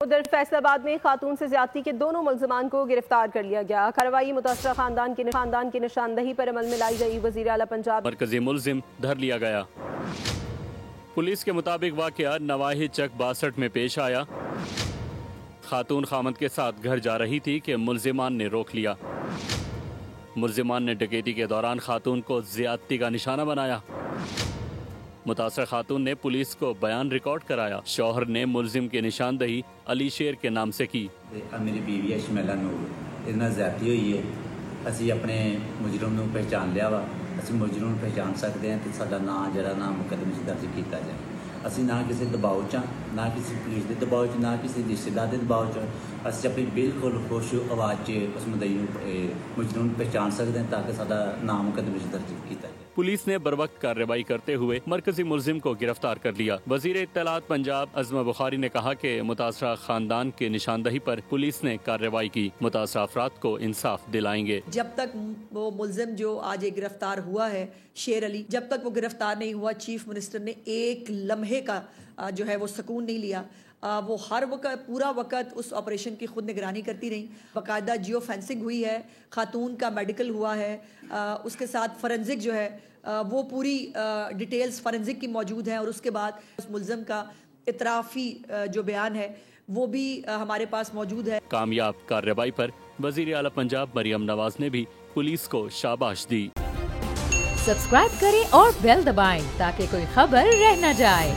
ادھر فیصل آباد میں خاتون سے زیادتی کے دونوں ملزمان کو گرفتار کر لیا گیا۔ کارروائی متاثرہ خاندان کی نشاندہی پر عمل میں لائی گئی۔ وزیر اعلیٰ پنجاب مرکزی ملزم دھر لیا گیا۔ پولیس کے مطابق واقعہ نواحی چک 62 میں پیش آیا۔ خاتون خامند کے ساتھ گھر جا رہی تھی کہ ملزمان نے روک لیا۔ ملزمان نے ڈکیتی کے دوران خاتون کو زیادتی کا نشانہ بنایا۔ متاثرہ خاتون نے پولیس کو بیان ریکارڈ کرایا۔ شوہر نے ملزم کی نشاندہی علی شیر کے نام سے کی۔ میری بیوی ہے شمیلہ نور، اتنا زیادتی ہوئی ہے، اسی اپنے مجرم نو پہچان لیا وا، اسی مجرم پہچان سکتے ہیں کہ ساڈا نام جڑا نام مقدمے سے درج کیتا جائے۔ اسی نہ کسی دباؤ چ، نہ کسی پولیس کے دباؤ چ، نہ کسی رشتے دار کے دباؤ چ، اسی اپنی بالکل خوش آواز چ اس مدعی مجرم پہچان سکتے ہیں تاکہ ساڈا نام مقدمے سے درج کیتا جائے۔ پولیس نے بروقت کارروائی کرتے ہوئے مرکزی ملزم کو گرفتار کر لیا۔ وزیر اطلاعات پنجاب عظمہ بخاری نے کہا کہ متاثرہ خاندان کی نشاندہی پر پولیس نے کارروائی کی، متاثرہ افراد کو انصاف دلائیں گے۔ جب تک وہ ملزم جو آج گرفتار ہوا ہے شیر علی، جب تک وہ گرفتار نہیں ہوا، چیف منسٹر نے ایک لمحے کا جو ہے وہ سکون نہیں لیا۔ وہ ہر وقت پورا وقت اس آپریشن کی خود نگرانی کرتی رہیں۔ باقاعدہ جیو فینسنگ ہوئی ہے، خاتون کا میڈیکل ہوا ہے، اس کے ساتھ فورنزک جو ہے وہ پوری ڈیٹیلز فورنزک کی موجود ہیں، اور اس کے بعد اس ملزم کا اعترافی جو بیان ہے وہ بھی ہمارے پاس موجود ہے۔ کامیاب کارروائی پر وزیر اعلیٰ پنجاب مریم نواز نے بھی پولیس کو شاباش دی۔ سبسکرائب کریں اور بیل دبائیں تاکہ کوئی خبر رہ نہ جائے۔